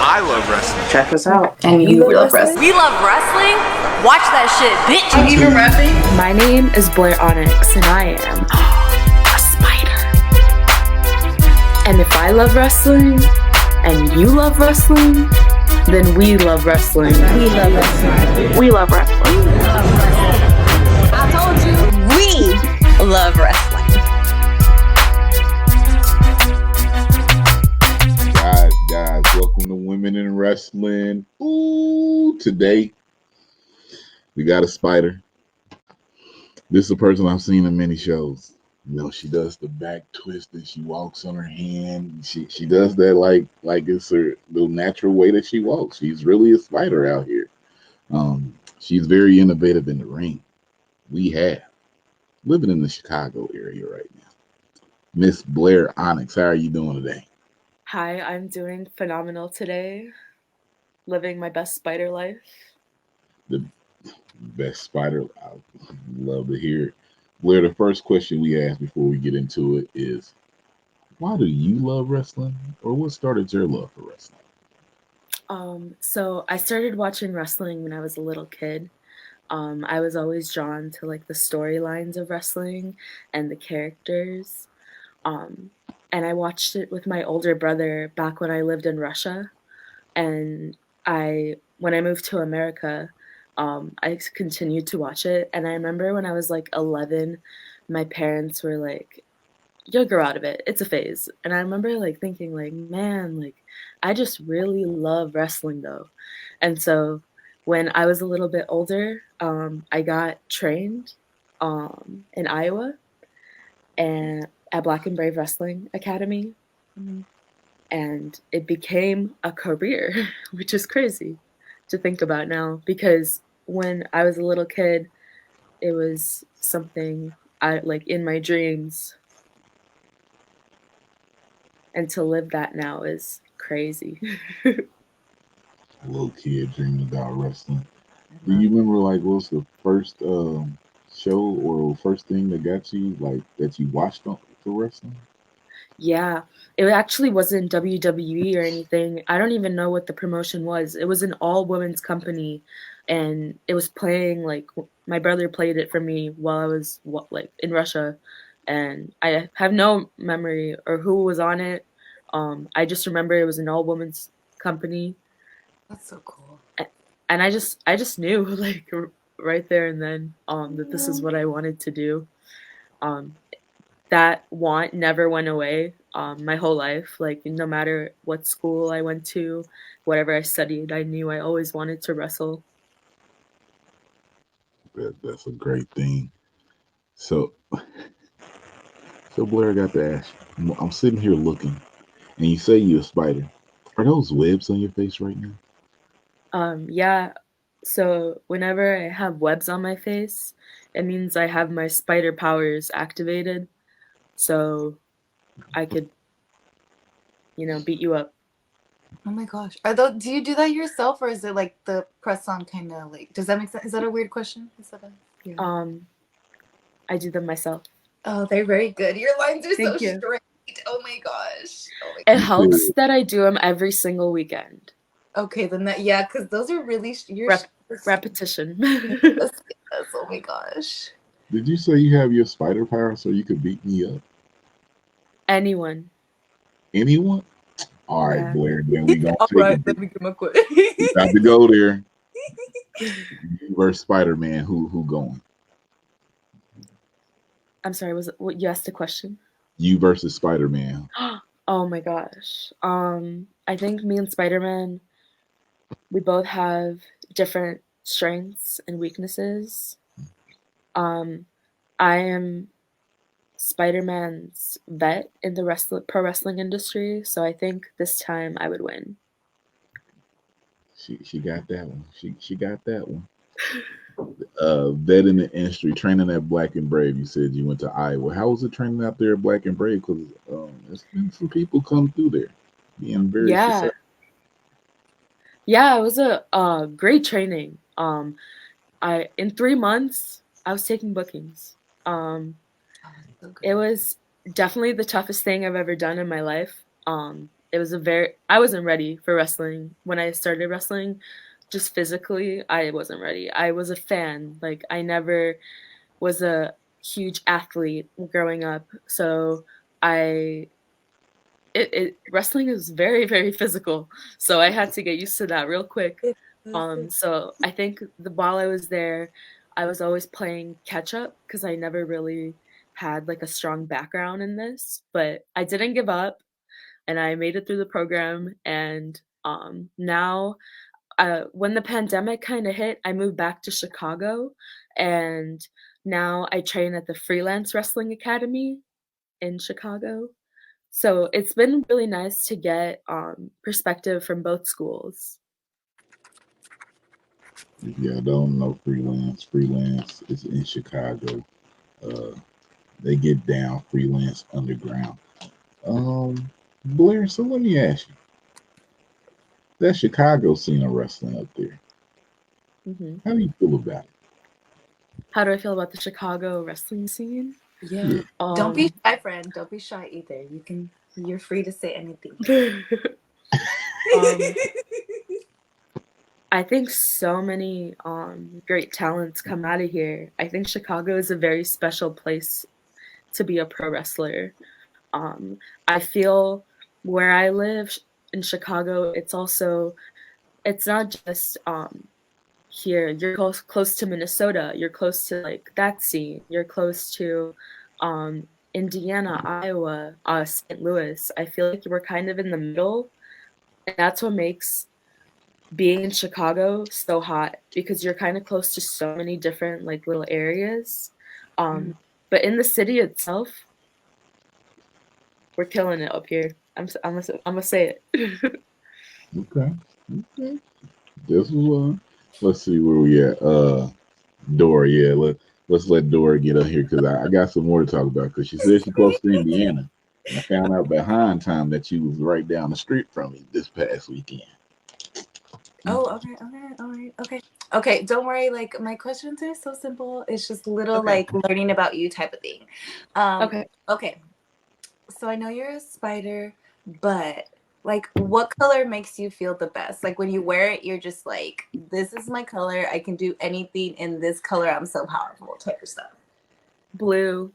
I love wrestling. Check us out. And you love wrestling? We love wrestling? Watch that shit, bitch. Are you even rapping? My name is Blair Onyx, and I am a spider. And if I love wrestling, and you love wrestling, then we love wrestling. We love wrestling. We love wrestling. I told you. We love wrestling. Guys, welcome to Women in Wrestling. Ooh, today we got a spider. This is a person I've seen in many shows. You know, she does the back twist and she walks on her hand. She does that like it's her the natural way that she walks. She's really a spider out here. She's very innovative in the ring. We have living in the Chicago area right now. Miss Blair Onyx, how are you doing today? Hi, I'm doing phenomenal today. Living my best spider life. The best spider. I love to hear it. Blair, the first question we ask before we get into it is, why do you love wrestling, or what started your love for wrestling? So I started watching wrestling when I was a little kid. I was always drawn to like the storylines of wrestling and the characters. And I watched it with my older brother back when I lived in Russia. And when I moved to America, I continued to watch it. And I remember when I was like 11, my parents were like, "You'll grow out of it. It's a phase." And I remember like thinking like, man, like I just really love wrestling though. And so when I was a little bit older, I got trained in Iowa and at Black and Brave Wrestling Academy. And it became a career, which is crazy to think about now, because when I was a little kid, it was something I like in my dreams. And to live that now is crazy. A little kid dreaming about wrestling. Do you remember like what was the first show or first thing that got you like that you watched for wrestling? Yeah, it actually wasn't WWE or anything. I don't even know what the promotion was. It was an all-women's company, and it was playing like my brother played it for me while I was like in Russia, and I have no memory or who was on it. I just remember it was an all-women's company. That's so cool. And I just knew like right there and then that this is what I wanted to do. That want never went away my whole life. Like no matter what school I went to, whatever I studied, I knew I always wanted to wrestle. That's a great thing. So Blair, I got to ask you. I'm sitting here looking, and you say you're a spider. Are those webs on your face right now? Yeah. So whenever I have webs on my face, it means I have my spider powers activated. So I could, beat you up. Oh my gosh. Do you do that yourself, or is it like the press on kind of like, does that make sense? Is that a weird question? Yeah. I do them myself. Oh, they're very good. Your lines are Thank so you. straight. Oh my gosh. It helps that I do them every single weekend. Okay, then because those are really repetition. Yes, oh my gosh. Did you say you have your spider power so you could beat me up? Anyone? All right, Yeah. Blair. Then we gonna All take right, it. let me get my quick. We got to go there. You versus Spider-Man. Who going? I'm sorry. Was it what you asked a question? You versus Spider-Man. Oh my gosh. I think me and Spider-Man, we both have different strengths and weaknesses. I am Spider-Man's vet in the pro wrestling industry, so I think this time I would win. She got that one. She got that one. Vet in the industry, training at Black and Brave. You said you went to Iowa. How was it training out there at Black and Brave? Because there's been some people come through there, being very successful. Yeah, it was a great training. In 3 months I was taking bookings. It was definitely the toughest thing I've ever done in my life. it was I wasn't ready for wrestling when I started wrestling. Just physically, I wasn't ready. I was a fan. Like, I never was a huge athlete growing up. So I wrestling is very, very physical. So I had to get used to that real quick. So I think while I was there, I was always playing catch up because I never really had like a strong background in this, but I didn't give up and I made it through the program. And now, when the pandemic kind of hit, I moved back to Chicago, and now I train at the Freelance Wrestling Academy in Chicago. So it's been really nice to get perspective from both schools. If y'all don't know freelance is in Chicago. Uh, they get down freelance underground. Blair, so let me ask you, that Chicago scene of wrestling up there, hmm how do you feel about it? How do I feel about the Chicago wrestling scene? Yeah. Don't be shy, friend. Don't be shy either. You're free to say anything. um, I think so many great talents come out of here. I think Chicago is a very special place to be a pro wrestler. I feel where I live in Chicago, it's not just here. You're close to Minnesota. You're close to like that scene. You're close to Indiana, Iowa, St. Louis. I feel like we're kind of in the middle, and that's what makes being in Chicago so hot because you're kind of close to so many different like little areas. But in the city itself, we're killing it up here. I'm gonna say it. Okay. Okay. This was one. Let's see where we at. Dora, yeah, let's let Dora get up here because I got some more to talk about because she said she's close to Indiana. And I found out behind time that she was right down the street from me this past weekend. Oh, okay. Don't worry. Like my questions are so simple. It's just little like learning about you type of thing. Okay. So I know you're a spider, but like, what color makes you feel the best? Like when you wear it, you're just like, this is my color. I can do anything in this color. I'm so powerful type of stuff. Blue.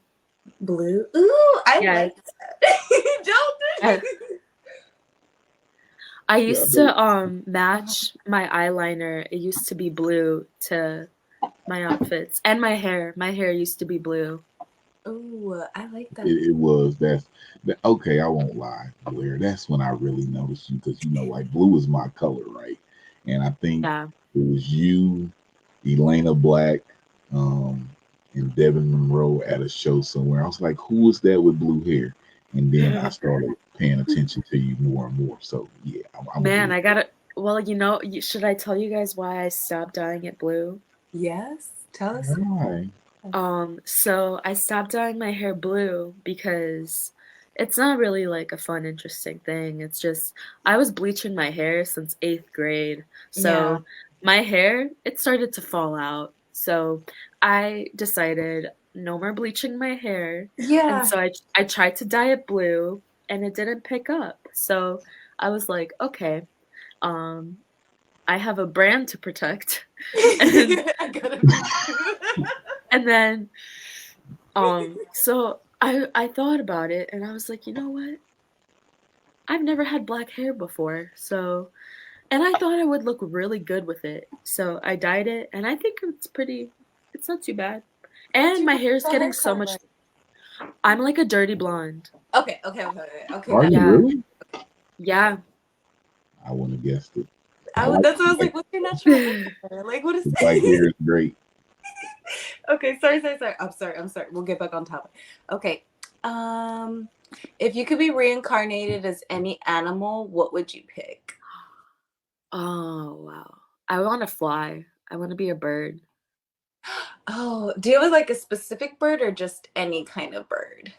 Blue. Ooh, I like that. Don't. I used to match my eyeliner. It used to be blue to my outfits and my hair. My hair used to be blue. Ooh, I like that. It was okay. I won't lie, Blair. That's when I really noticed you because like blue is my color, right? And I think it was you, Elena Black, and Devin Monroe at a show somewhere. I was like, who is that with blue hair? And then I started paying attention to you more and more. So yeah, Man, I gotta. Well, should I tell you guys why I stopped dyeing it blue? Yes, tell us. Why? So I stopped dyeing my hair blue because it's not really like a fun, interesting thing. It's just I was bleaching my hair since 8th grade. So my hair, it started to fall out. So I decided no more bleaching my hair. Yeah. And so I tried to dye it blue and it didn't pick up. So I was like, okay, I have a brand to protect. And then so I thought about it and I was like, you know what? I've never had black hair before, and I thought I would look really good with it. So I dyed it and I think it's not too bad. And my hair is getting so much. I'm like a dirty blonde. Okay. Are you really? Yeah. I wouldn't have guessed it. That's what I was like, what's your natural hair? Like, what is that? Black hair is great. Okay, sorry. I'm sorry. We'll get back on topic. Okay. If you could be reincarnated as any animal, what would you pick? Oh, wow. I want to fly. I want to be a bird. Oh, do you have like a specific bird or just any kind of bird?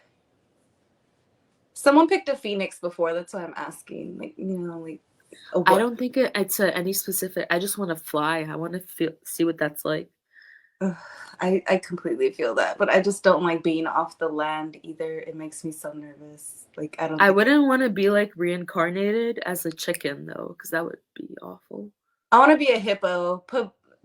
Someone picked a phoenix before. That's why I'm asking. Like, like. I don't think it's any specific. I just want to fly. I want to see what that's like. Ugh, I completely feel that, but I just don't like being off the land either. It makes me so nervous. Like I don't I think wouldn't want to be like reincarnated as a chicken though, because that would be awful. I want to be a hippo.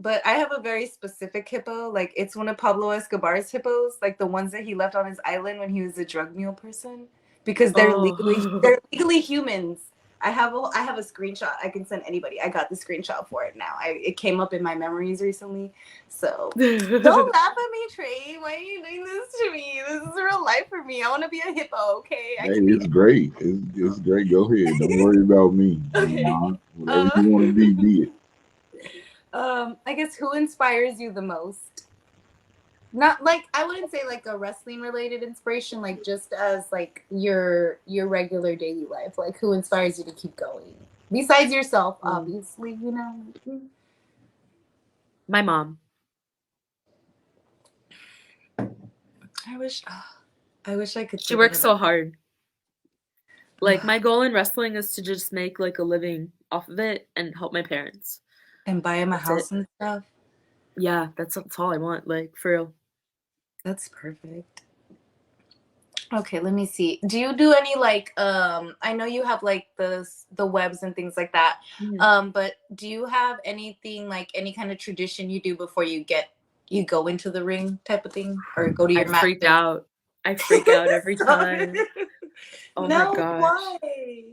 But I have a very specific hippo. Like it's one of Pablo Escobar's hippos, like the ones that he left on his island when he was a drug mule person, because Oh. they're legally humans. I have a screenshot I can send anybody. I got the screenshot for it now. It came up in my memories recently. So don't laugh at me, Trey. Why are you doing this to me? This is real life for me. I want to be a hippo. Okay, I Hey, can be. it's great. It's great. Go ahead. Don't worry about me. Okay. Whatever you want to be it. I guess who inspires you the most? Not like I wouldn't say like a wrestling related inspiration, like just as like your regular daily life. Like who inspires you to keep going? Besides yourself, obviously, you know. My mom. I wish I wish I could She say that works about so hard. Like my goal in wrestling is to just make like a living off of it and help my parents. and buy him a That's it. house and stuff. Yeah, that's all I want, like for real. That's perfect. Okay, let me see. Do you do any like I know you have like the webs and things like that. But do you have anything like any kind of tradition you do before you go into the ring type of thing or go to I your mat freak first? out. I freak out every Stop time. it. Oh my No, gosh. why?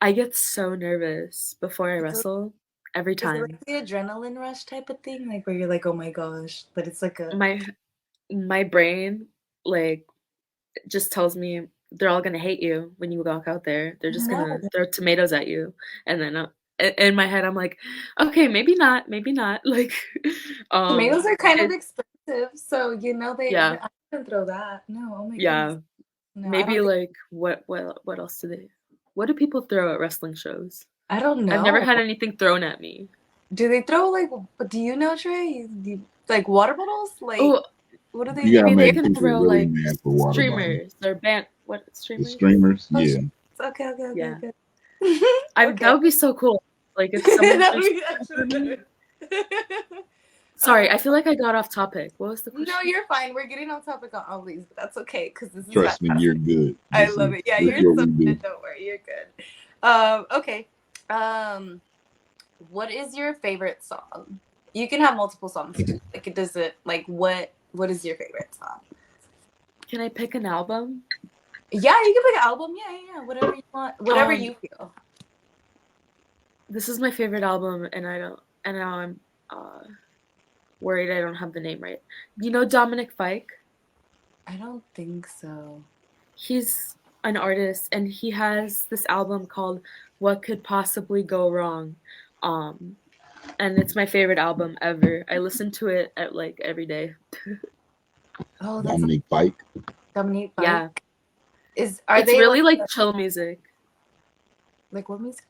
I get so nervous before I Is it, wrestle every is it time. like the adrenaline rush type of thing? Like where you're like, oh my gosh, but it's like a My brain like just tells me they're all gonna hate you when you walk out there. They're just no. gonna throw tomatoes at you, and then in my head I'm like, okay, maybe not, maybe not. Like, Tomatoes are kind of it, expensive, so you know yeah, I wouldn't throw that. No, oh my goodness. yeah. No, I Maybe don't think like what else do they? What do people throw at wrestling shows? I don't I've never know. had anything thrown at me. Do they throw like? Do you know, Trey? Like water bottles? Like Oh, what do they? You gotta maybe they make can people throw really like mad for water bottles. streamers or band. What The streamers? streamers, Oh, yeah. okay, okay, okay, Yeah, okay. that Okay. would be so cool. Like if someone That threw would be something for me. actually. Sorry, I feel like I got off topic. What was the No, question? you're fine. We're getting off topic on all these, but that's okay because this is Trust me, you're fantastic. good. I love it. Yeah, This you're is what so we do. good. Don't worry, you're good. Okay. Um, what is your favorite song? You can have multiple songs too. Like it doesn't like what is your favorite song? Can I pick an album? Yeah, you can pick an album. Yeah. Whatever you want. Whatever you feel. This is my favorite album, and now I'm worried I don't have the name right. You know Dominic Fike? I don't think so. He's an artist, and he has this album called "What Could Possibly Go Wrong," and it's my favorite album ever. I listen to it at like every day. Oh, that's Dominique Fike. Dominique Yeah, Fike. Are it's they really like chill music. like what music?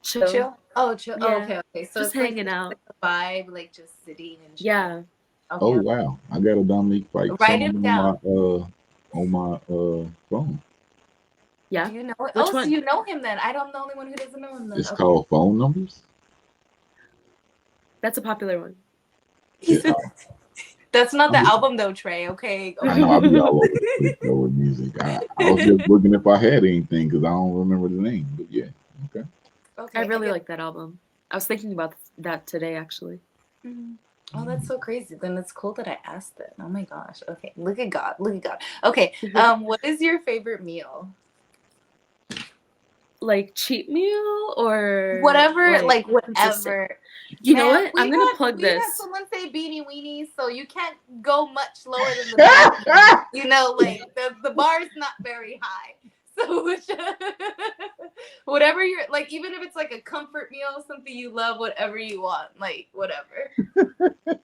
Chill. Chill. Oh, chill. Oh, Yeah, okay. So just it's like hanging out. a vibe, like just sitting and chill. Yeah. Oh Okay. wow, I got a Dominique Fike Write song it down. on my phone. Yeah. Do you know it? Which Oh, so one? you know him then. I'm the only one who doesn't know him then. It's Okay. called Phone Numbers. That's a popular one. Yeah, That's not the album though, Trey. Okay. I know I'll be all over the place though with music. I was just looking if I had anything because I don't remember the name. But yeah, okay. Okay. I really like that album. I was thinking about that today, actually. Mhm. Oh, that's so crazy. Then it's cool that I asked it. Oh my gosh. Okay. Look at God. Look at God. Okay. What is your favorite meal? Like cheat meal or Whatever, like consistent? whatever. You know Man, what? I'm gonna plug we had this. someone say beanie weenies, so you can't go much lower than the beanie. You know, like the bar is not very high. So whatever you're like, even if it's like a comfort meal, something you love, whatever you want, like whatever.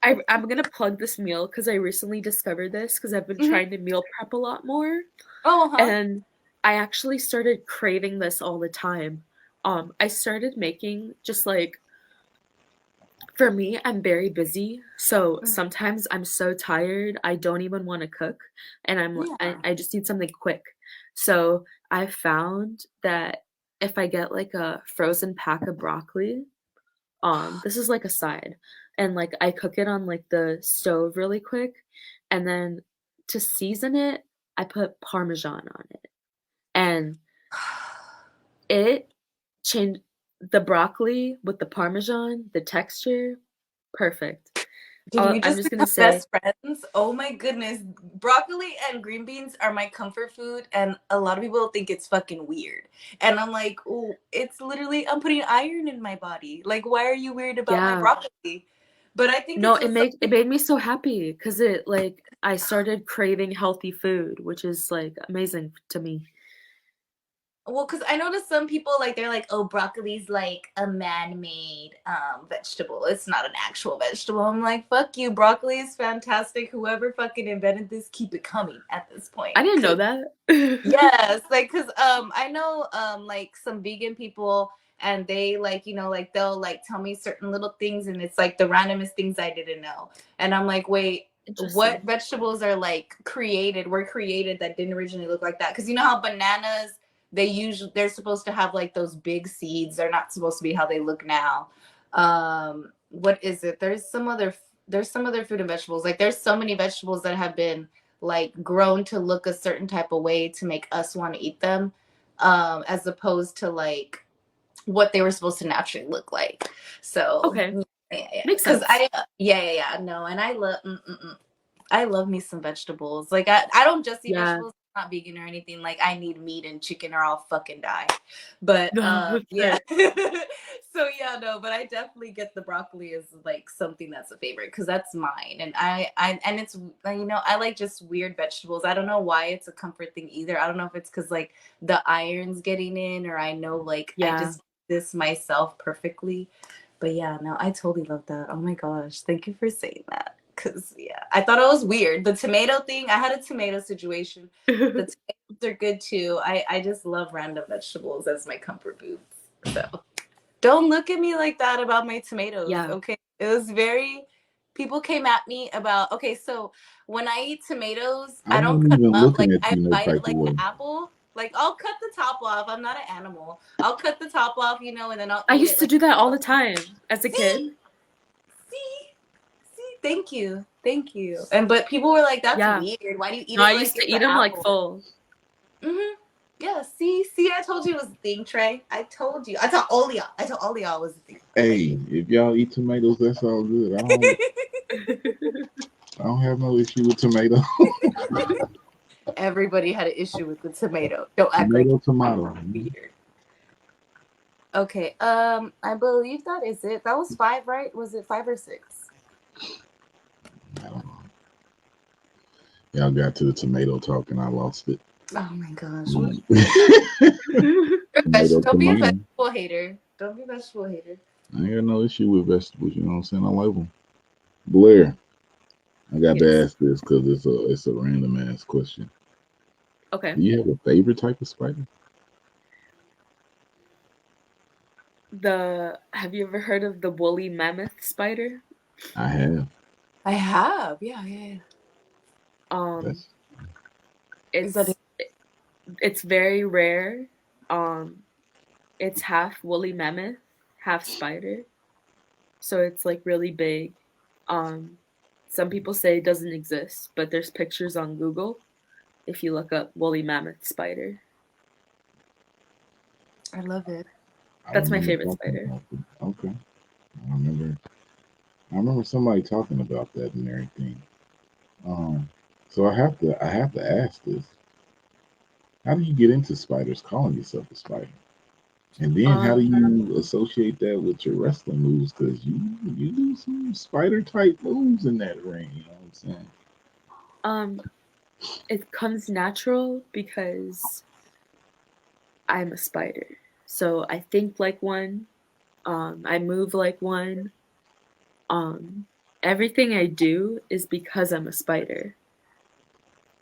I'm gonna plug this meal because I recently discovered this because I've been Mhm. trying to meal prep a lot more, Oh, huh. and I actually started craving this all the time. I started making just like for me, I'm very busy, so sometimes I'm so tired I don't even want to cook, and Yeah. I just need something quick. So I found that if I get like a frozen pack of broccoli, This is like a side, and like I cook it on like the stove really quick, and then to season it, I put Parmesan on it, and it changed the broccoli with the Parmesan, the texture, perfect. Did we I'm just just gonna become say, best friends? Oh my goodness. Broccoli and green beans are my comfort food, and a lot of people think it's fucking weird. And I'm like, oh, it's literally, I'm putting iron in my body. Like, why are you weird about my yeah, broccoli? But I think no, it's with some it made me so happy because it like I started craving healthy food, which is like amazing to me. well, because I noticed some people like they're like, oh, broccoli's like a man-made vegetable. It's not an actual vegetable. I'm like, fuck you, broccoli is fantastic. Whoever fucking invented this, keep it coming at this I point. didn't know 'Cause that. yes, like because I know like some vegan people and they like like they'll like tell me certain little things and it's like the randomest things I didn't know. And I'm like, wait, what Interesting. vegetables are like were created that didn't originally look like that? Because you know how bananas they're supposed to have like those big seeds. They're not supposed to be how they look now. What is it? There's some other food and vegetables. Like there's so many vegetables that have been like grown to look a certain type of way to make us want to eat them, as opposed to like what they were supposed to naturally look like. So Okay, yeah, makes because sense. no, and I love me some vegetables. Like I don't just eat Yeah. vegetables. I'm not vegan or anything. Like I need meat and chicken or I'll fucking die. But No, yeah. fair. So yeah, no, but I definitely get the broccoli as like something that's a favorite because that's mine. And I and it's I like just weird vegetables. I don't know why it's a comfort thing either. I don't know if it's because like the iron's getting in or I know like I Yeah. just this myself perfectly. But yeah, no, I totally love that. Oh my gosh. Thank you for saying that. Cause yeah, I thought it was weird. The tomato thing, I had a tomato situation. The tomatoes are good too. I just love random vegetables as my comfort foods. So don't look at me like that about my tomatoes. Yeah. Okay. It was very people came at me about okay, so when I eat tomatoes, I I don't wasn't cut even them up. looking Like at I you no bite type it of like an way. apple. Like I'll cut the top off. I'm not an animal. I'll cut the top off, and then I'll I eat used it to like do that all the time as a see, kid. see, see, thank you. And but people were like, "That's Yeah. weird. Why do you eat No, I it like used to it's eat an them like apple?" full. Mm-hmm. Yeah. See, I told you it was a thing, Trey. I told you. I told all y'all. I told all y'all it was a thing. Hey, if y'all eat tomatoes, that's all good. I don't have no issue with tomato. Everybody had an issue with the tomato. Don't act like Tomato. it's weird. Okay. I believe that is it. That was 5, right? Was it 5 or 6? I don't know. Y'all got to the tomato talk and I lost it. Oh my gosh. Tomato, Don't be a tomato. vegetable hater. Don't be a vegetable hater. I ain't got no issue with vegetables. You know what I'm saying? I like them. Blair, I got to Yes. ask this because it's a random ass question. Okay. Do you have a favorite type of spider? Have you ever heard of the woolly mammoth spider? I have. I have. Yeah. Um, That's Is that it's very rare. It's half woolly mammoth, half spider. So it's like really big. Some people say it doesn't exist, but there's pictures on Google if you look up woolly mammoth spider. I love it. I That's my remember favorite talking spider. about it. Okay. I remember somebody talking about that and everything. So I have to ask this. How do you get into spiders calling yourself a spider? And then how do Um, you associate that with your wrestling moves? Because you do some spider type moves in that ring, you know what I'm saying? um, it comes natural because I'm a spider. So I think like one. I move like one. Um, Everything I do is because I'm a spider.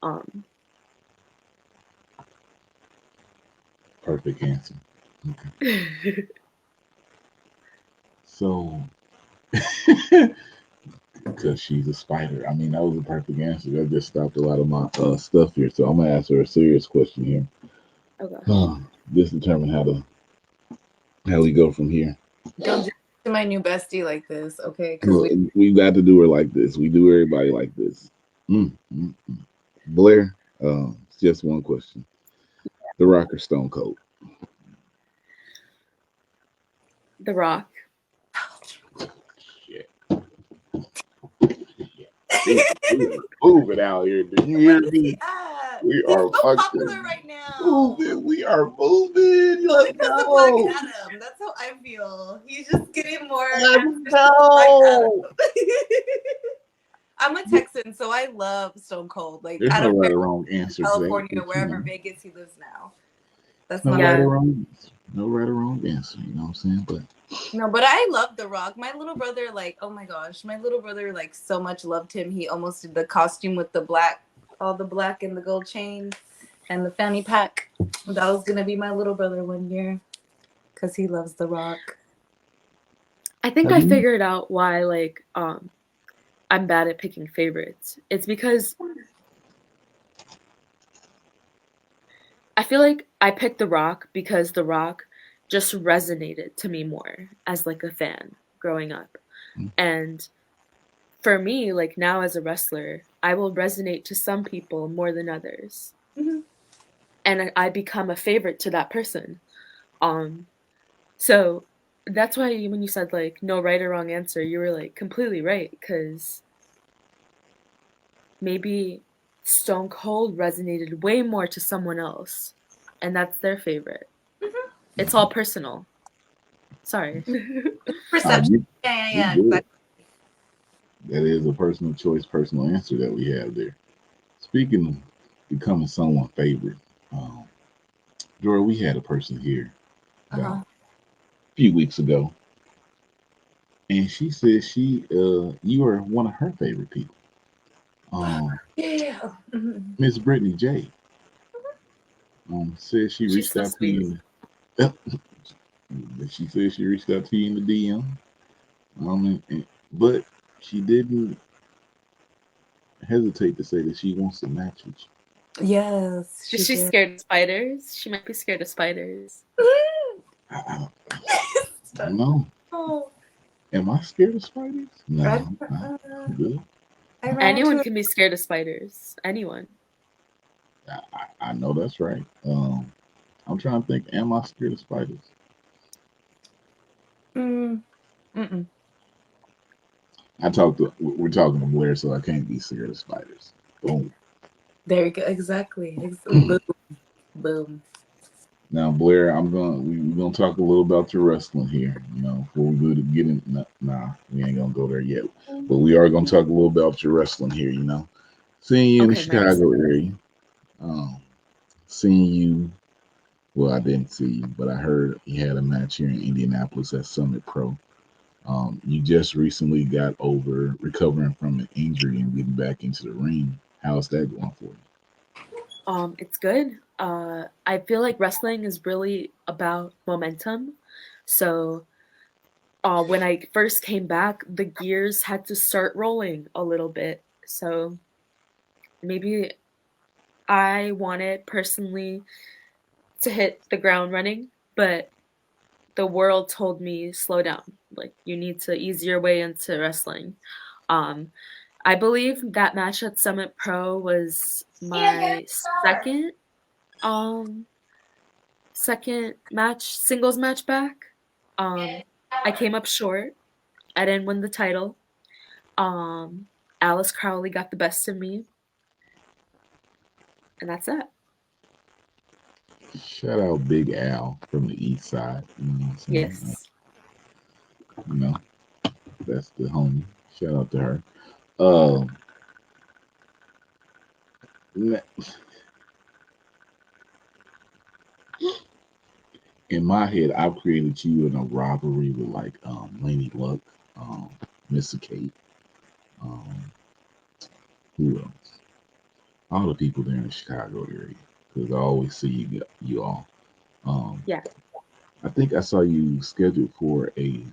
Um, Perfect answer. So because she's a spider. I mean, that was a perfect answer. That just stopped a lot of my stuff here. So I'm gonna ask her a serious question here. oh gosh. Just determine how we go from here. Don't judge to my new bestie like this, okay? Look, we got to do her like this. We do everybody like this. Blair, it's just one question: The Rock or Stone Cold? The Rock. Shit. We are moving out here. Do you hear me? We are so popular right now. Moving. We are moving. Only because of Black Adam. That's how I feel. He's just getting more. No. I'm a Texan, so I love Stone Cold. Like, There's I no don't right care. or wrong answer. California, wherever Vegas he lives now. That's no not right or wrong. No right or wrong answer. You know what I'm saying? But no, but I love The Rock. My little brother, like, oh my gosh, my little brother, like, so much loved him. He almost did the costume with the black, all the black and the gold chain and the fanny pack. That was gonna be my little brother one year because he loves The Rock. I think I figured out why, like, I'm bad at picking favorites. It's because I feel like I picked The Rock because The Rock just resonated to me more as like a fan growing up. And for me, like now as a wrestler, I will resonate to some people more than others. Mm-hmm. And I become a favorite to that person. So that's why when you said like no right or wrong answer, you were like completely right, because maybe Stone Cold resonated way more to someone else, and that's their favorite. Mm-hmm. It's all personal. Sorry. Perception. Yeah. Exactly. That is a personal choice, personal answer that we have there. Speaking of becoming someone's favorite, Dora, we had a person here a few weeks ago, and she said you are one of her favorite people. Miss Brittany J. Said she reached out to you. She said she reached out to you in the DM. But she didn't hesitate to say that she wants to match with you. Yes. Is she scared of spiders? She might be scared of spiders. I don't know. Oh. Am I scared of spiders? No. Good. Anyone can be scared of spiders. Anyone. I know that's right. I'm trying to think. Am I scared of spiders? We're talking to Blair, so I can't be scared of spiders. Boom. There you go. Exactly. Boom. Boom. Now, Blair, we're gonna talk a little about your wrestling here. You know, before we go to get in. Nah, we ain't gonna go there yet. But we are gonna talk a little about your wrestling here. You know, seeing you in the Chicago area, seeing you. Well, I didn't see you, but I heard you had a match here in Indianapolis at Summit Pro. You just recently got over recovering from an injury and getting back into the ring. How's that going for you? It's good. I feel like wrestling is really about momentum. So when I first came back, the gears had to start rolling a little bit. So maybe I wanted personally to hit the ground running, but the world told me slow down. Like you need to ease your way into wrestling. I believe that match at Summit Pro was my second match, singles match back. I came up short. I didn't win the title. Alice Crowley got the best of me. And that's that. Shout out Big Al from the East Side. You know what I'm saying? Yes. You know, that's the homie. Shout out to her. In my head, I've created you in a rivalry with like Laney Luck, Mr. Kate, who else? All the people there in the Chicago area, because I always see you all. Yeah. I think I saw you scheduled for a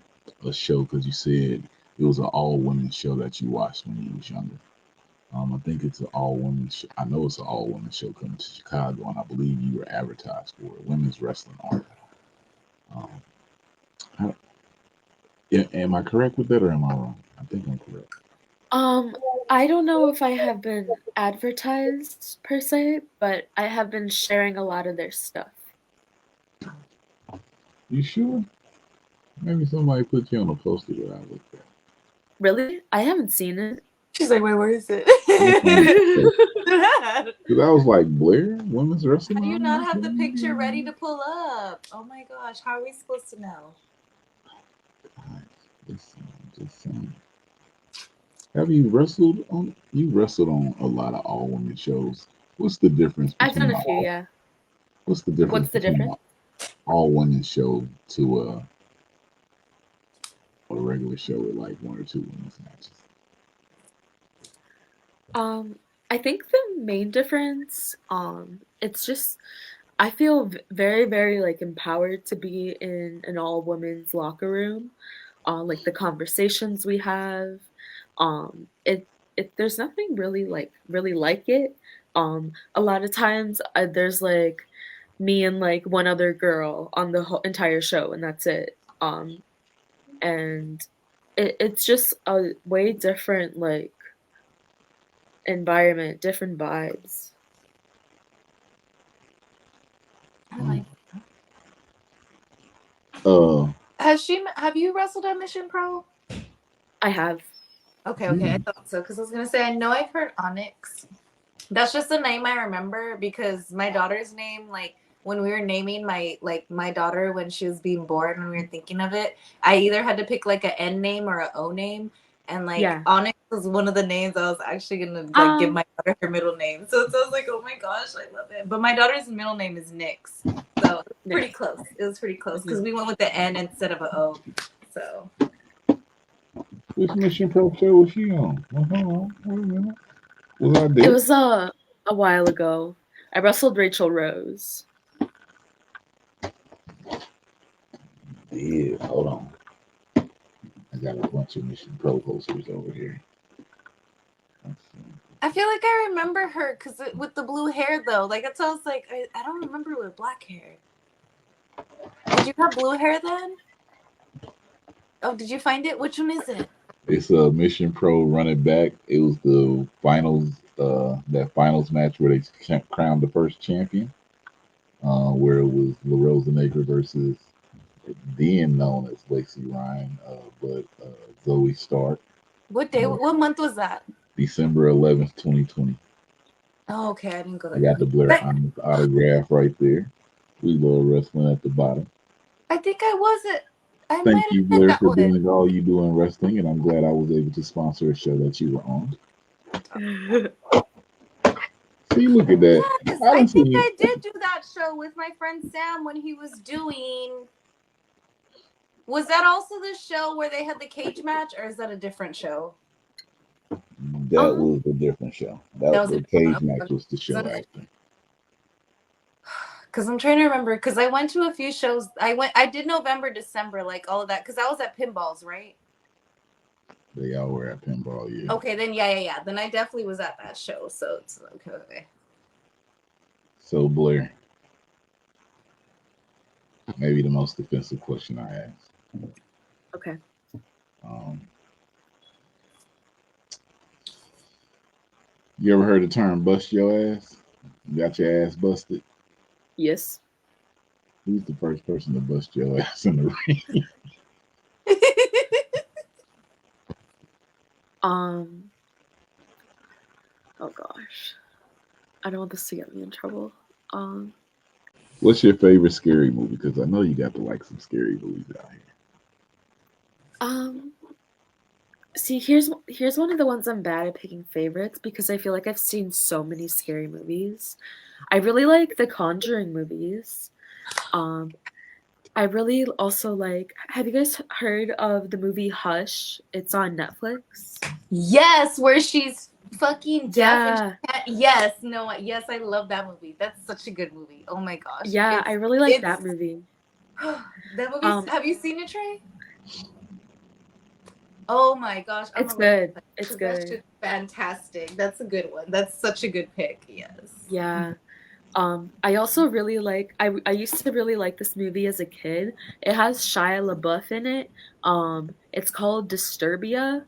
show because you said it was an all women show that you watched when you was younger. I think it's an all women show. I know it's an all women show coming to Chicago, and I believe you were advertised for it. Women's wrestling art. Am I correct with that, or am I wrong? I think I'm correct. I don't know if I have been advertised per se, but I have been sharing a lot of their stuff. You sure? Maybe somebody put you on a poster that I looked at. Really? I haven't seen it. She's like, wait, where is it? Because I was like, Blair, women's wrestling. How do you not have the picture ready to pull up? Oh my gosh, how are we supposed to know? Just saying. Have you wrestled on? You wrestled on a lot of all women shows. What's the difference I've done between a few, yeah. What's the difference What's the between difference? all women show to a regular show with like one or two women's matches? I think the main difference, it's just I feel very, very like empowered to be in an all women's locker room. Like the conversations we have, it there's nothing really like it. A lot of times there's like me and like one other girl on the whole entire show, and that's it. And it's just a way different like environment, different vibes. I like. Have you wrestled at Mission Pro? I have. Okay, I thought so. Because I was gonna say, I know I've heard Onyx. That's just a name I remember because my daughter's name, like when we were naming my daughter when she was being born, when we were thinking of it, I either had to pick like a N name or a O name, and like Yeah. Onyx was one of the names I was actually gonna like give my daughter her middle name. So I was like, oh my gosh, I love it. But my daughter's middle name is Nyx, so pretty close. It was pretty close because we went with the N instead of a O. So. Which Mission Pro show was she on? Hold on, wait a minute. Was I there? It was a while ago. I wrestled Rachel Rose. Yeah, hold on. I got a bunch of Mission Pro posters over here. I feel like I remember her because with the blue hair though, like it sounds like I don't remember with black hair. Did you have blue hair then? Oh, did you find it? Which one is it? It's a Mission Pro running back. It was the finals, that finals match where they crowned the first champion, where it was La Rosa versus then known as Lacey Ryan, but Zoe Stark. What day? What month was that? December 11th, 2020. Oh, okay. I didn't go there. I got the Blair Onyx autograph right there. We love wrestling at the bottom. I think I wasn't. Thank you, Blair, for doing all you do in wrestling, and I'm glad I was able to sponsor a show that you were on. See, look at that. Yes, I think I did do that show with my friend Sam when he was doing. Was that also the show where they had the cage match, or is that a different show? That was a different show. That was the cage match was the show after. Because I'm trying to remember. Because I went to a few shows. I did November, December, like all of that. Because I was at Pinballs, right? They all were at Pinball, yeah. Okay, then yeah. Then I definitely was at that show. So it's okay. So Blair, maybe the most offensive question I asked. Okay. You ever heard the term "bust your ass"? You got your ass busted? Yes. Who's the first person to bust your ass in the ring? Oh gosh. I don't want this to get me in trouble. What's your favorite scary movie? Because I know you got to like some scary movies out here. See, here's one of the ones I'm bad at picking favorites because I feel like I've seen so many scary movies. I really like the Conjuring movies. I really also like. Have you guys heard of the movie Hush? It's on Netflix. Yes, where she's fucking deaf. Yeah. Yes, I love that movie. That's such a good movie. Oh my gosh. Yeah, I really like that movie. That movie. Have you seen it, Trey? Oh my gosh. It's good. It's good. That shit's fantastic. That's a good one. That's such a good pick. Yes. Yeah. I also really like I used to really like this movie as a kid. It has Shia LaBeouf in it. It's called Disturbia.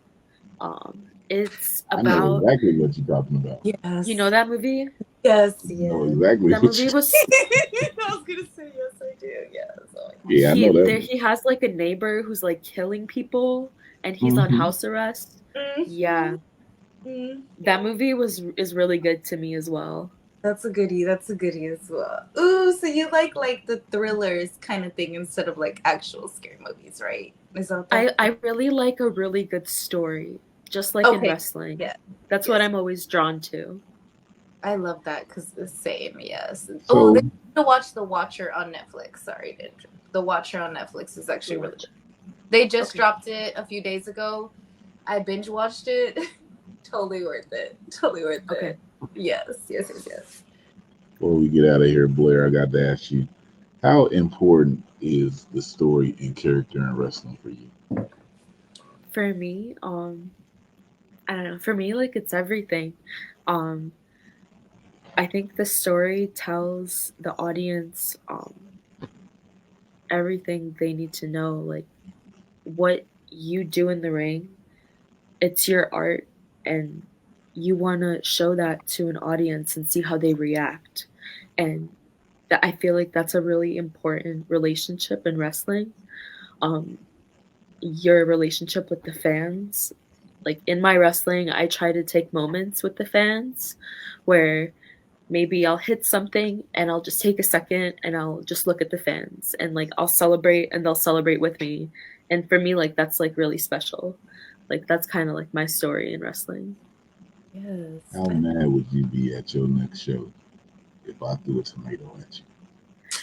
It's I know about exactly what you're talking about. you Yes. know that movie? Yes, I know yes. exactly That what movie you. was I was gonna say yes, I do. Yes. Oh my Yeah, I know that one. he has like a neighbor who's like killing people and he's on Mm-hmm. house arrest. gosh. Yeah, that movie was is really good to me as well. That's a goodie. That's a goodie as well. Ooh, so you like the thrillers kind of thing instead of like actual scary movies, right? Is that? I really like a really good story, just like in Okay. wrestling. Yeah. That's what Yes. I'm always drawn to. I love that because the same. Yes. Oh, So they need to watch The Watcher on Netflix. Sorry, didn't. The Watcher on Netflix is The actually really Watch. good. They just Okay. dropped it a few days ago. I binge watched it. Totally worth it. Totally worth Okay. it. Yes. Yes. Yes. Yes. before we get out of here, Blair, I got to ask you, how important is the story and character in wrestling for you? For me, I don't know. For me, like it's everything. Um, I think the story tells the audience everything they need to know, like what you do in the ring. It's your art, and you want to show that to an audience and see how they react. And that I feel like that's a really important relationship in wrestling. Um, your relationship with the fans. Like in my wrestling, I try to take moments with the fans where maybe I'll hit something and I'll just take a second and I'll just look at the fans and like I'll celebrate and they'll celebrate with me. And for me, like that's like really special. Like that's kind of like my story in wrestling. Yes. How mad would you be at your next show if I threw a tomato at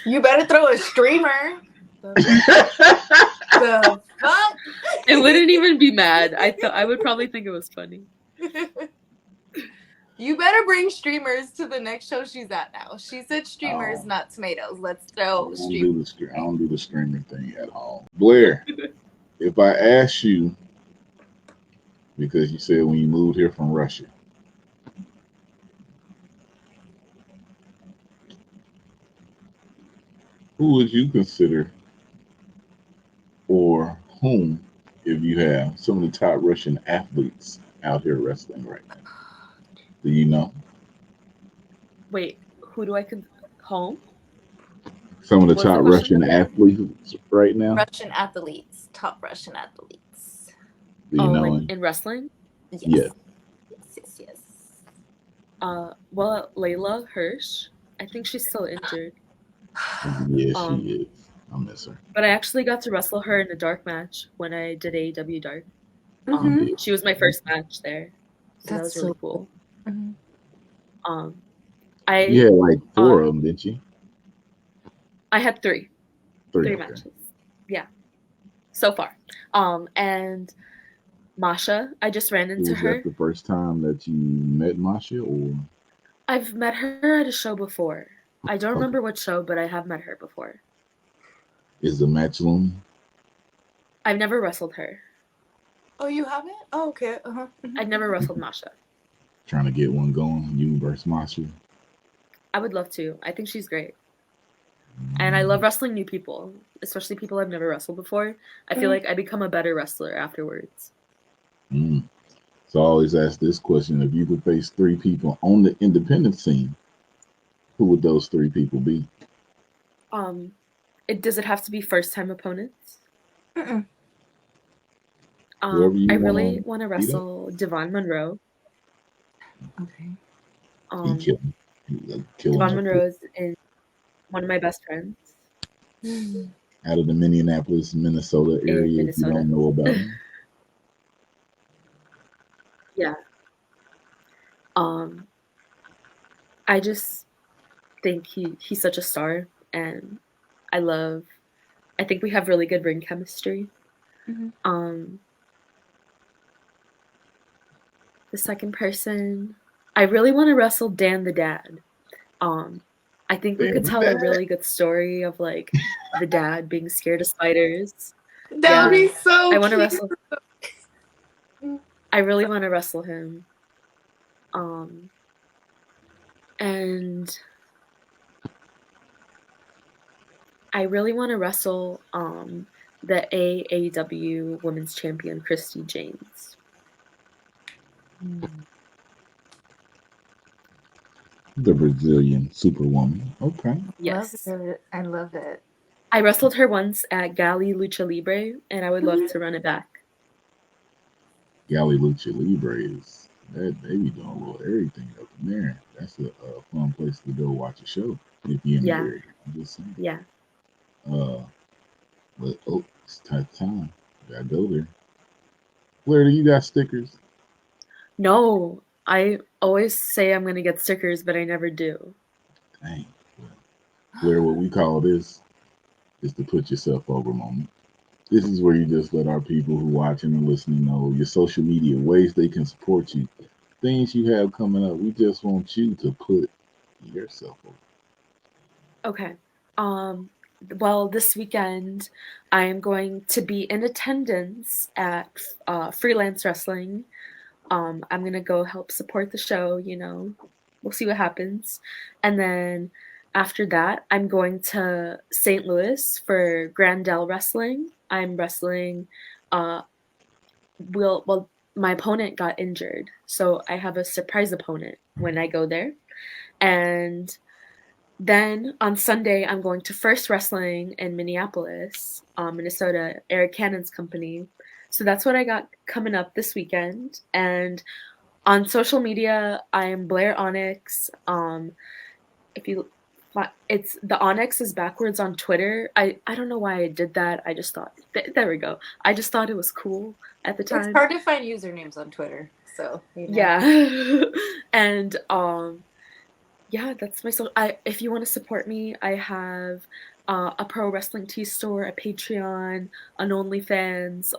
You better throw a streamer. The, you? the fuck? I wouldn't even be mad. I thought I would probably think it was funny. You better bring streamers to the next show she's at now. She said streamers, Oh, not tomatoes. Let's I throw don't streamers. do I don't do the streamer thing at all. Blair, if I ask you, because you said when you moved here from Russia, who would you consider or whom, if you have some of the top Russian athletes out here wrestling right now? Do you know Wait, who do I home? some of the What was the top question? Russian athletes right now? Russian athletes, top Russian athletes. Do you Oh, know like him? in wrestling? Yes. Yeah. Yes, yes, yes. Well, Layla Hirsch. I think she's still injured. Yeah, she Um, is. I miss her. but I actually got to wrestle her in a dark match when I did AEW Dark. Mm-hmm. Yeah. She was my first match there, so that That's was really so cool. mm-hmm. Um, You I had like four of um them, didn't you? I had Three, three okay. matches. Yeah, so far. And Masha, I just ran into Was that her. the first time that you met Masha, or I've met her at a show before. I don't okay. remember what show, but I have met her before. Is the match looming? I've never wrestled her. Oh, you haven't? Oh, okay. Uh-huh. I've never wrestled Masha. Trying to get one going, you versus Masha. I would love to. I think she's great. And I love wrestling new people, especially people I've never wrestled before. I feel like I become a better wrestler afterwards. Mm. So I always ask this question: if you could face three people on the independent scene, who would those three people be? Does it have to be first time opponents? Mm-mm. Whoever I you really want want to to beat up, wrestle Devon Monroe. Okay. he Um, kill him. He kill him Devon up quick. Monroe is one of my best friends Out of the Minneapolis, Minnesota in area. If you Minnesota. don't know about him, Yeah. Um, I just think he's such a star, and I love. I think we have really good ring chemistry. Mm-hmm. The second person, I really want to wrestle Dan the Dad. Um, I think we could damn tell a that. really good story of like the dad being scared of spiders. That would Yeah, be so I want to cute. wrestle. I really want to wrestle him. And I really want to wrestle the AAW Women's Champion Christy James. The Brazilian Superwoman. Okay. Yes. Love it. I love it. I wrestled her once at Gali Lucha Libre, and I would love to run it back. Gali Lucha Libre is that they be doing a little everything up in there. That's a fun place to go watch a show if you're in the area. I'm just saying. Yeah. But it's time. Gotta go there. Blair, do you got stickers? No, I always say I'm gonna get stickers, but I never do. Dang. Well, Blair, what we call this is the put yourself over moment. This is where you just let our people who watching and listening know your social media ways they can support you, things you have coming up. We just want you to put yourself over. Okay. Well, this weekend I am going to be in attendance at Freelance Wrestling. I'm gonna go help support the show. We'll see what happens, and then after that, I'm going to St. Louis for Grandel Wrestling. I'm wrestling. Well, my opponent got injured, so I have a surprise opponent when I go there, and then on Sunday, I'm going to First Wrestling in Minneapolis, Minnesota, Eric Cannon's company. So that's what I got coming up this weekend. And on social media, I am Blair Onyx. It's the Onyx is backwards on Twitter. I don't know why I did that. I just thought there we go. I just thought it was cool at the time. It's hard to find usernames on Twitter, so yeah. And yeah, that's my if you want to support me, I have a Pro Wrestling Tees store, a Patreon, an OnlyFans.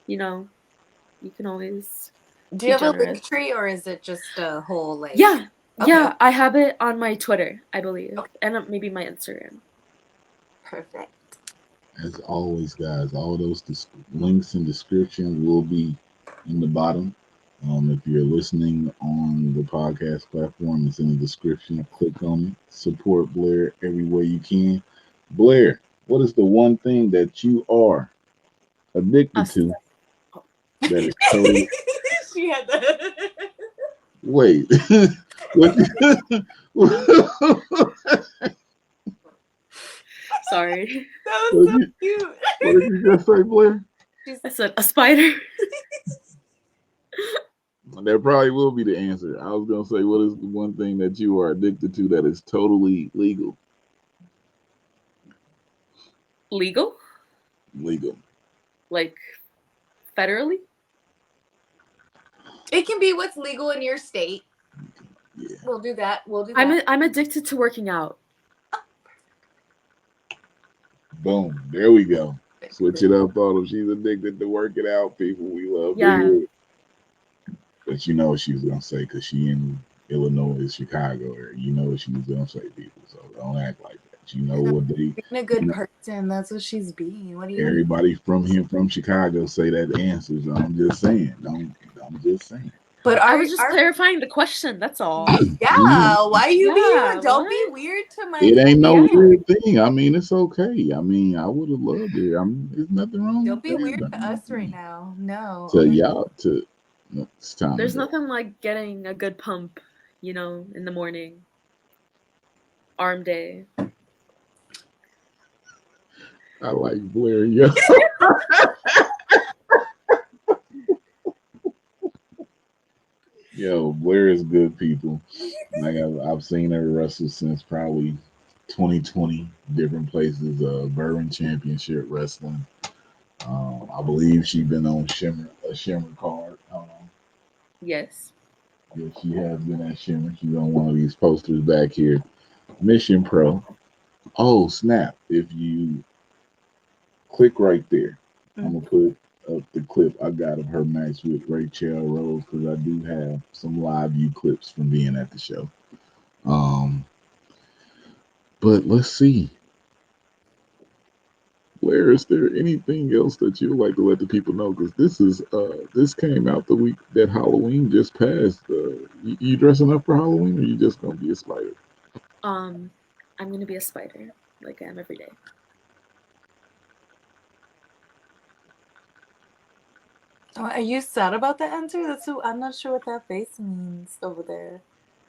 You can always. Do you have a link tree, or is it just a whole like? Yeah, okay. Yeah, I have it on my Twitter, I believe, and maybe my Instagram. Perfect. As always, guys, all those links and description will be in the bottom. If you're listening on the podcast platform, it's in the description. Click on it. Support Blair every way you can. Blair, what is the one thing that you are addicted to? That is totally. She had that. Wait. Sorry. That was so cute. What did you just say, Blair? I said a spider. That probably will be the answer. I was going to say, what is the one thing that you are addicted to that is totally legal? Legal? Legal. Like federally? It can be what's legal in your state. Yeah. We'll do that. I'm addicted to working out. Boom. There we go. Switch it up on them. She's addicted to working out, people. We love to hear it. But you know what she was going to say, because she in Illinois, Chicago area. You know what she was going to say, people. So don't act like that. You know what they... Being a good person, that's what she's being. What do you... Everybody from Chicago say that answer. So I'm just saying. I'm just saying. But I was just clarifying the question. That's all. Yeah. Why are you being weird? Don't be weird to my... It ain't no weird thing. I mean, it's okay. I mean, I would have loved it. There's nothing wrong Don't with be weird to us right now. No. To y'all, it's time. There's nothing like getting a good pump, in the morning. Arm day. I like Blair, yo. Yo, Blair is good, people. Like I've seen her wrestle since probably 2020, different places. Bourbon Championship Wrestling. I believe she's been on a Shimmer card. Yes. Yeah, she has been at Shimmer. She's on one of these posters back here. Mission Pro. Oh, snap. If you click right there, I'm going to put up the clip I got of her match with Rachel Rose, because I do have some live view clips from being at the show. But let's see. Blair, is there anything else that you would like to let the people know? Because this came out the week that Halloween just passed. You dressing up for Halloween, or you just gonna be a spider? I'm gonna be a spider, like I am every day. Are you sad about the answer? I'm not sure what that face means over there.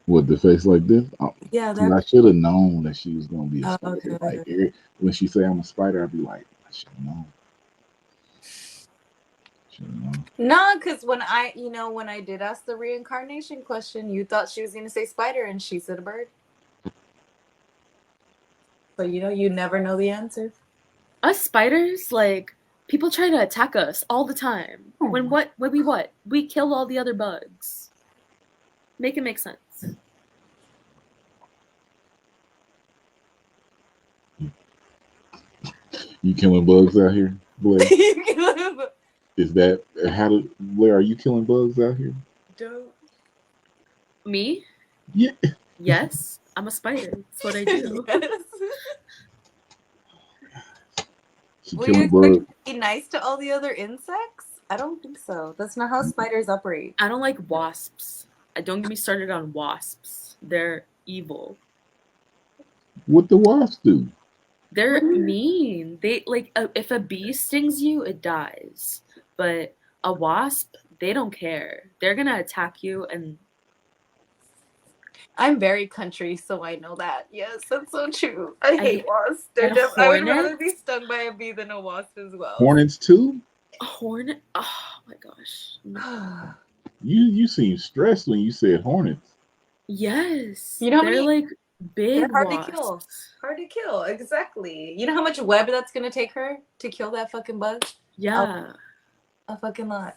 What, the face like this? Yeah, See, I that. should have known that she was gonna be a Oh, spider. okay. Like when she say I'm a spider, I'd be like, I should have known. Should have known. No, because when I did ask the reincarnation question, you thought she was going to say spider, and she said a bird. So you never know the answer. Us spiders, like people try to attack us all the time. When we kill all the other bugs. Make it make sense. You killing bugs out here, Blair? Is that Blair? Are you killing bugs out here? Don't. Me? Yeah. Yes, I'm a spider. That's what I do. Yes. She Were you killing expecting bugs. to be nice to all the other insects? I don't think so. That's not how spiders operate. I don't like wasps. Don't get me started on wasps. They're evil. What the wasps do? They're mean. They like if a bee stings you, it dies. But a wasp, they don't care. They're gonna attack you and. I'm very country, so I know that. Yes, that's so true. I hate wasps. I would rather be stung by a bee than a wasp as well. Hornets too? A hornet? Oh my gosh. No. You seem stressed when you said hornets. Yes. You know how they're many, like big they're hard wasps. to kill. Hard to kill, exactly. You know how much web that's gonna take her to kill that fucking bug? Yeah. A fucking lot.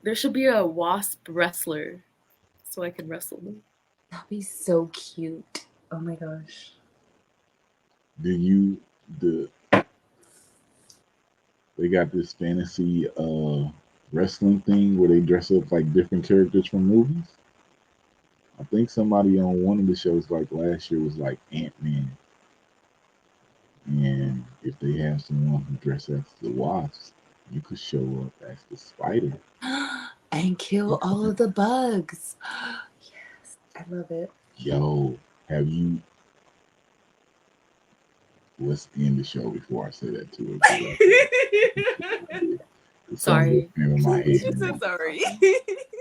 There should be a wasp wrestler so I can wrestle them. That'd be so cute. Oh my gosh. They got this fantasy wrestling thing where they dress up like different characters from movies. I think somebody on one of the shows like last year was like Ant-Man. And if they have someone who dresses as the wasp, you could show up as the spider. And kill all of the bugs. Yes, I love it. Yo, let's end the show before I say that to her. Sorry. Came in my head. So sorry.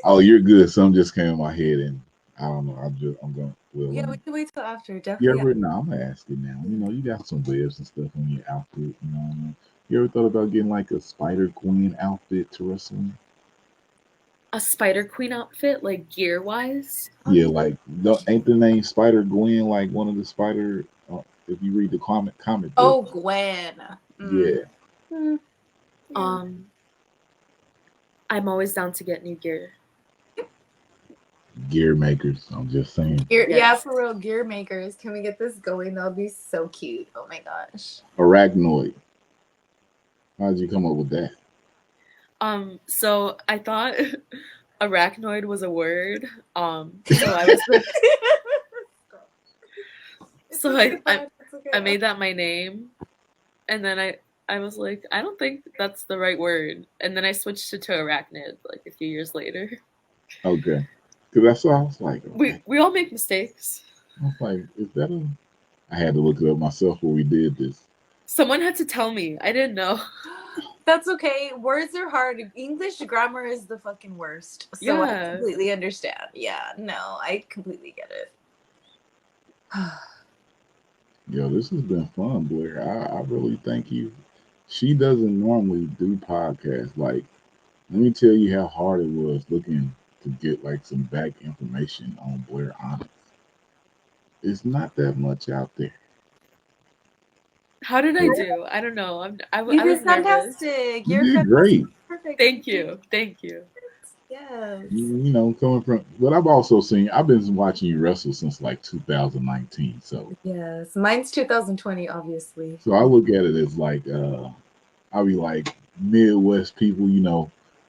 Oh, you're good. Some just came in my head, and I don't know. I'm going. Well, yeah, we can wait till after. You Definitely. ever? No, I'm gonna ask it now. You got some webs and stuff on your outfit. You know what I mean? You ever thought about getting like a Spider Queen outfit to wrestle in? A Spider Queen outfit, like gear wise? Yeah, like ain't the name Spider Gwen like one of the Spider? If you read the comic book. Oh, Gwen. Yeah. I'm always down to get new gear. Gear makers. I'm just saying. Yeah, for real, gear makers. Can we get this going? That would be so cute. Oh my gosh. Arachnoid. How'd you come up with that? So I thought arachnoid was a word. So I was like, so I made that my name, and then I was like, I don't think that's the right word, and then I switched it to arachnid like a few years later. Okay, because that's what I was like. Okay. We all make mistakes. I was like, is that a? I had to look it up myself when we did this. Someone had to tell me. I didn't know. That's okay. Words are hard. English grammar is the fucking worst. So I completely understand. Yeah, no, I completely get it. Yo, this has been fun, Blair. I really thank you. She doesn't normally do podcasts. Like, let me tell you how hard it was looking to get like some back information on Blair Onyx. It's not that much out there. How did I do? I don't know. I was fantastic. You did great. Perfect. Thank you. Yes. Coming from, but I've also seen. I've been watching you wrestle since like 2019. So yes, mine's 2020, obviously. So I look at it as like, I'll be like Midwest people.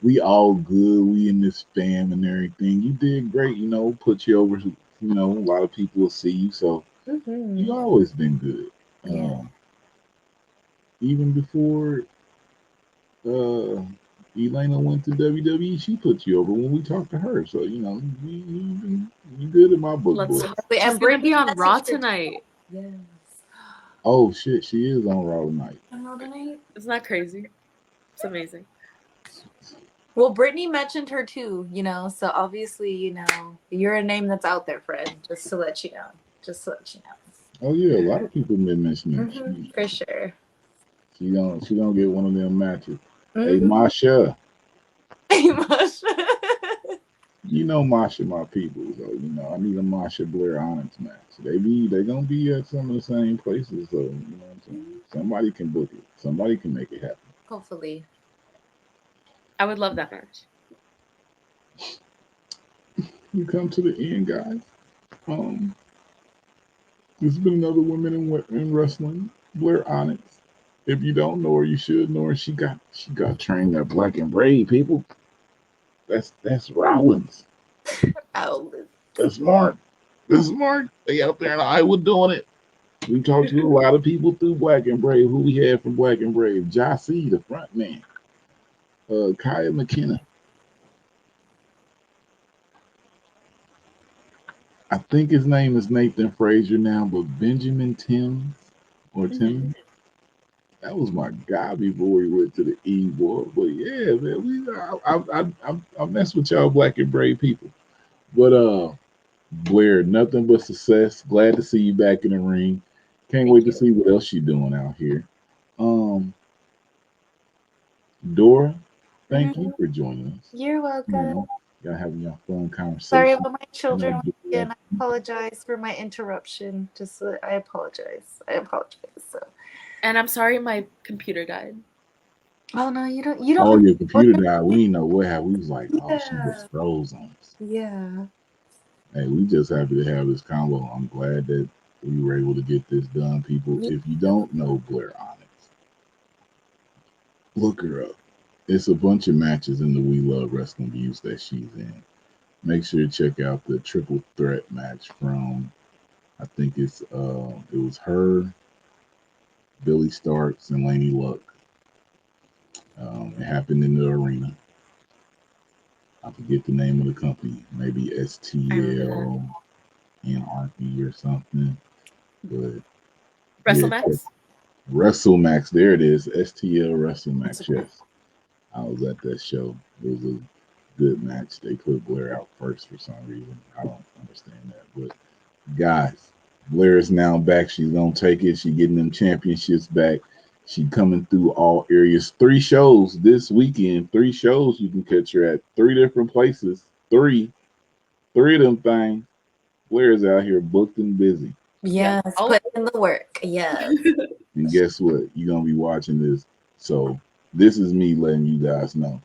We all good. We in this fam and everything. You did great. Put you over. A lot of people will see you. So you always been good. Even before Elena went to WWE. She put you over when we talked to her. So you good in my book, Let's boy. talk. She's gonna be on Raw tonight. Yes. Oh shit, she is on Raw tonight. On Raw tonight. Isn't that crazy? It's amazing. Well, Brittany mentioned her too, so obviously, you're a name that's out there, Fred, just to let you know. Oh yeah, a lot of people been mentioning her. For sure. She gonna get one of them matches. Hey Masha. Hey Masha. Masha my people, so I need a Masha Blair Onyx match. They gonna be at some of the same places, so what I'm saying? Somebody can book it. Somebody can make it happen. Hopefully. I would love that match. You come to the end, guys. There's been another woman in wrestling, Blair Onyx. If you don't know her, you should know her. She got trained at Black and Braid, people. That's Rollins. That's Mark. They out there in Iowa doing it. We talked to a lot of people through Black and Brave. Who we had from Black and Brave? Jossie, the front man. Kaya McKenna. I think his name is Nathan Frazier now, but Benjamin Timms or Timmons. That was my guy before he went to the E boy. But yeah, man, I mess with y'all Black and Brave people. But Blair, nothing but success. Glad to see you back in the ring. Can't wait to see what else you're doing out here. Dora, thank you for joining us. You're welcome. Y'all having your fun conversation. Sorry about my children again. I apologize for my interruption. I apologize. So. And I'm sorry my computer died. Oh no, you don't. Oh, your computer died. We didn't know what happened. We was like, oh, she just froze on us. Yeah. Hey, we just happy to have this combo. I'm glad that we were able to get this done, people. If you don't know Blair Onyx, look her up. It's a bunch of matches in the We Love Wrestling views that she's in. Make sure to check out the triple threat match from, I think it was her, Billy Starks, and Laney Luck. It happened in the arena. I forget the name of the company. Maybe STL Anarchy or something. But WrestleMax? WrestleMax. There it is. STL WrestleMax. Yes. I was at that show. It was a good match. They put Blair out first for some reason. I don't understand that. But guys, Blair is now back. She's gonna take it. She's getting them championships back. She coming through all areas. 3 shows this weekend. 3 shows you can catch her at 3 different places. 3 of them things. Blair's out here booked and busy. Yes, put in the work. Yes. And guess what? You're gonna be watching this. So this is me letting you guys know.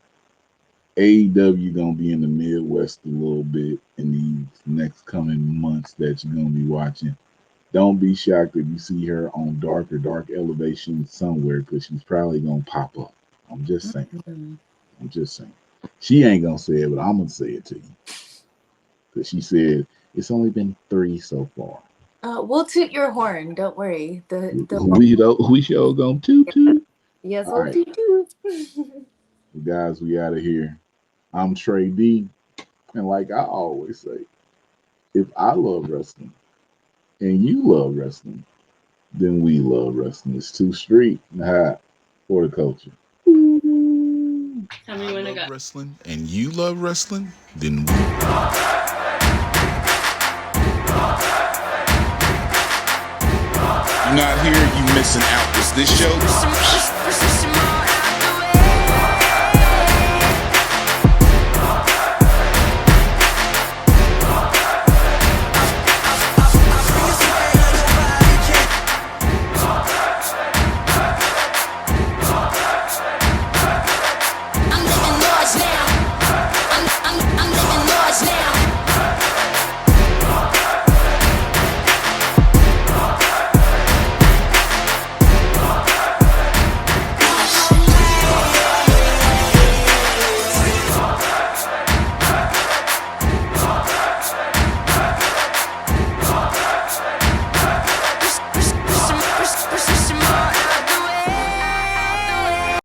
AEW gonna be in the Midwest a little bit in these next coming months that you're gonna be watching. Don't be shocked if you see her on Dark Elevation somewhere, because she's probably gonna pop up. I'm just saying. She ain't gonna say it, but I'm gonna say it to you. Because she said it's only been 3 so far. We'll toot your horn. Don't worry. We sure gonna toot. Yes, we'll toot. Guys, we out of here. I'm Trey D, and like I always say, if I love wrestling and you love wrestling, then we love wrestling. It's too street and hot for the culture. Tell me when I got wrestling and you love wrestling, then we. You're not here, you missing out. Is this show?